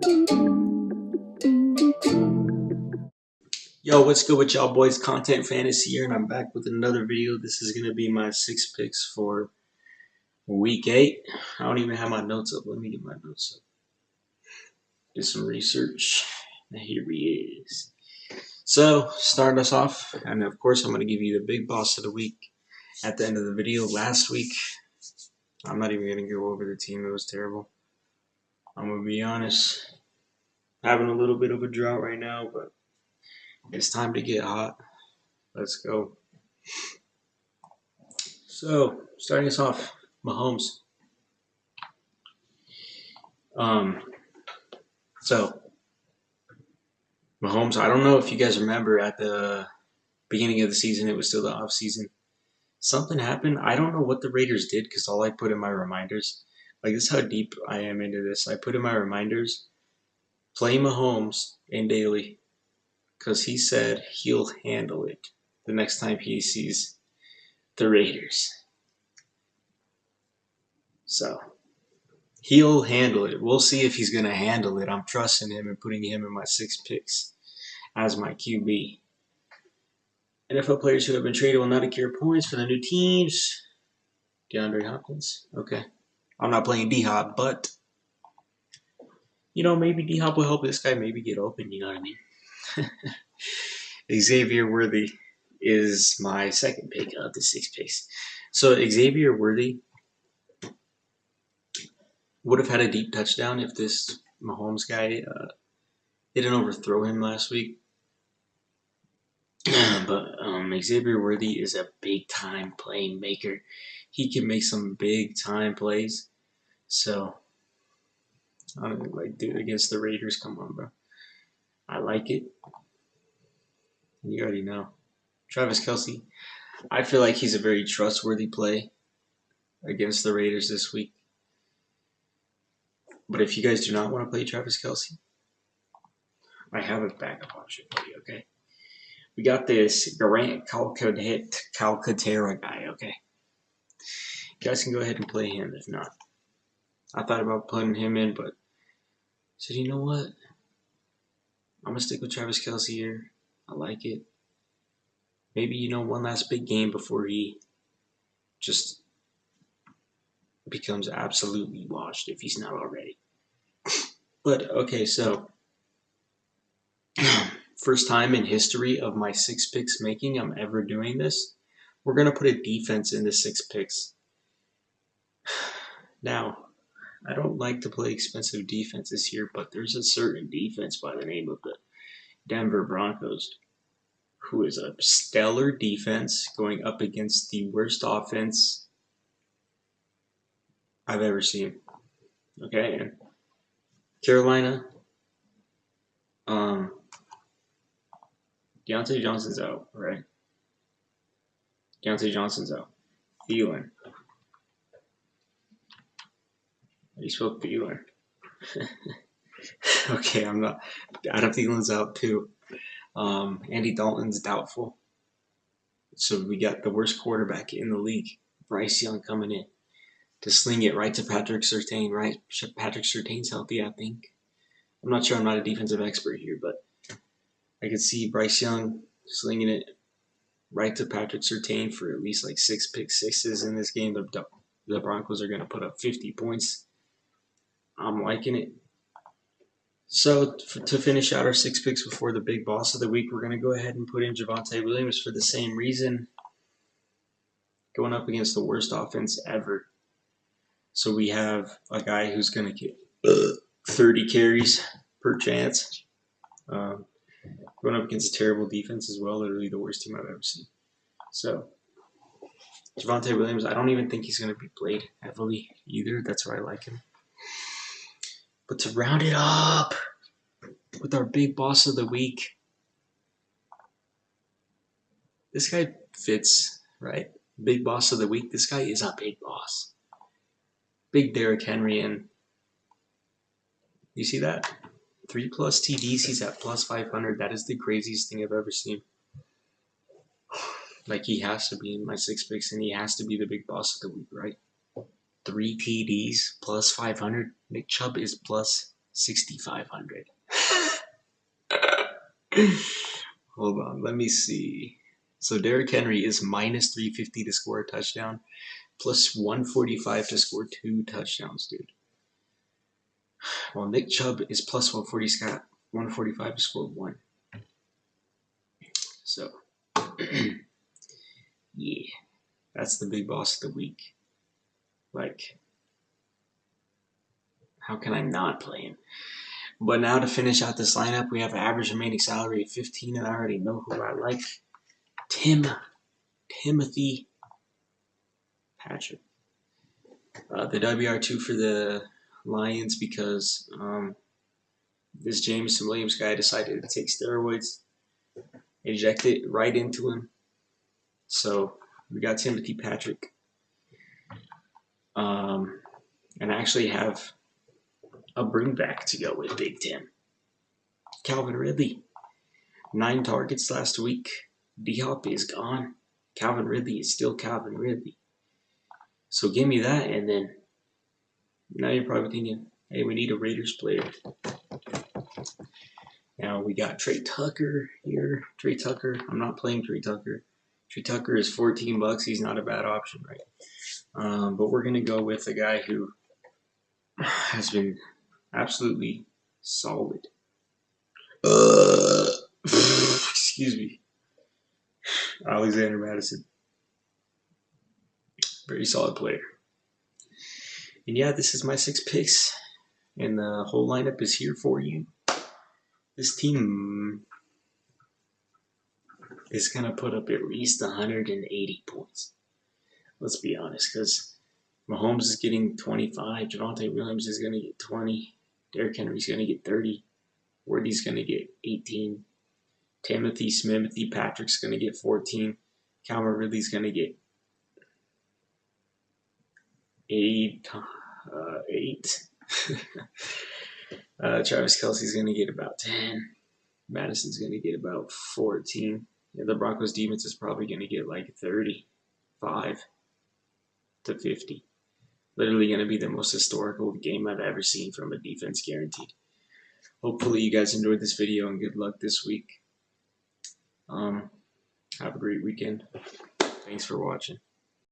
Yo, what's good with y'all boys? Content Fantasy here, and I'm back with another video. This is going to be my 6 picks for week 8. I don't even have my notes up. Let me get my notes up. Do some research. And here he is. So, starting us off, and of course I'm going to give you the big boss of the week at the end of the video. Last week, I'm not even going to go over the team. It was terrible. I'm going to be honest. Having a little bit of a drought right now, but it's time to get hot. Let's go. So, starting us off, Mahomes. So Mahomes, I don't know if you guys remember at the beginning of the season, it was still the off season. Something happened. I don't know what the Raiders did because all I put in my reminders, like this is how deep I am into this. I put in my reminders, play Mahomes in daily because he said he'll handle it the next time he sees the Raiders. So he'll handle it. We'll see if he's going to handle it. I'm trusting him and putting him in my 6 picks as my QB. NFL players who have been traded will not accrue points for the new teams. DeAndre Hopkins. Okay. I'm not playing D-Hop, but, maybe D-Hop will help this guy maybe get open, you know what I mean? Xavier Worthy is my second pick of the 6 picks. So Xavier Worthy would have had a deep touchdown if this Mahomes guy didn't overthrow him last week. But Xavier Worthy is a big-time playmaker. He can make some big-time plays. So, I don't think, dude, against the Raiders, come on, bro. I like it. You already know. Travis Kelce, I feel like he's a very trustworthy play against the Raiders this week. But if you guys do not want to play Travis Kelce, I have a backup option for you, okay? We got this Grant Calcaterra guy, okay? You guys can go ahead and play him if not. I thought about putting him in, but said, you know what? I'm going to stick with Travis Kelce here. I like it. Maybe, one last big game before he just becomes absolutely washed if he's not already. But, okay, so first time in history of my 6 picks making I'm ever doing this. We're going to put a defense in the 6 picks. Now, I don't like to play expensive defenses here, but there's a certain defense by the name of the Denver Broncos who is a stellar defense going up against the worst offense I've ever seen. Okay, and Carolina, Deontay Johnson's out, right? Deontay Johnson's out. Thielen. How do you spell Thielen? Okay, I'm not. Adam Thielen's out too. Andy Dalton's doubtful. So we got the worst quarterback in the league, Bryce Young, coming in to sling it right to Patrick Surtain, right? Patrick Surtain's healthy, I think. I'm not sure. I'm not a defensive expert here, but I could see Bryce Young slinging it right to Patrick Surtain for at least like 6 pick sixes in this game. The Broncos are going to put up 50 points. I'm liking it. So to finish out our 6 picks before the big boss of the week, we're going to go ahead and put in Javonte Williams for the same reason. Going up against the worst offense ever. So we have a guy who's going to get 30 carries per chance. Going up against a terrible defense as well, literally the worst team I've ever seen. So Javonte Williams, I don't even think he's going to be played heavily either. That's why I like him. But to round it up with our big boss of the week, this guy fits, right? Big boss of the week. This guy is a big boss. Big Derrick Henry, and you see that? 3+ TDs, he's at plus 500. That is the craziest thing I've ever seen. Like, he has to be in my 6 picks, and he has to be the big boss of the week, right? 3 TDs plus 500. Nick Chubb is plus 6,500. Hold on, let me see. So Derrick Henry is minus 350 to score a touchdown, plus 145 to score 2 touchdowns, dude. Well, Nick Chubb is plus 145 to score 1. So, yeah, that's the big boss of the week. Like, how can I not play him? But now to finish out this lineup, we have an average remaining salary of 15, and I already know who I like. Timothy Patrick. The WR2 for the Lions because this Jameson Williams guy decided to take steroids, inject it right into him. So we got Timothy Patrick. And I actually have a bring back to go with Big Tim. Calvin Ridley. 9 targets last week. D-Hop is gone. Calvin Ridley is still Calvin Ridley. So give me that, and then now you're probably thinking, hey, we need a Raiders player. Now we got Trey Tucker here. Trey Tucker. I'm not playing Trey Tucker. Trey Tucker is $14. He's not a bad option, right? But we're going to go with a guy who has been absolutely solid. Excuse me. Alexander Madison. Very solid player. And yeah, this is my 6 picks. And the whole lineup is here for you. This team is going to put up at least 180 points. Let's be honest, because Mahomes is getting 25. Javonte Williams is going to get 20. Derrick Henry's going to get 30. Worthy's going to get 18. Timothy Patrick's going to get 14. Calvin Ridley's going to get 8. Travis Kelce's going to get about 10. Madison's going to get about 14. Yeah, the Broncos defense is probably going to get like 35 to 50. Literally going to be the most historical game I've ever seen from a defense, guaranteed. Hopefully you guys enjoyed this video, and good luck this week. Have a great weekend. Thanks for watching.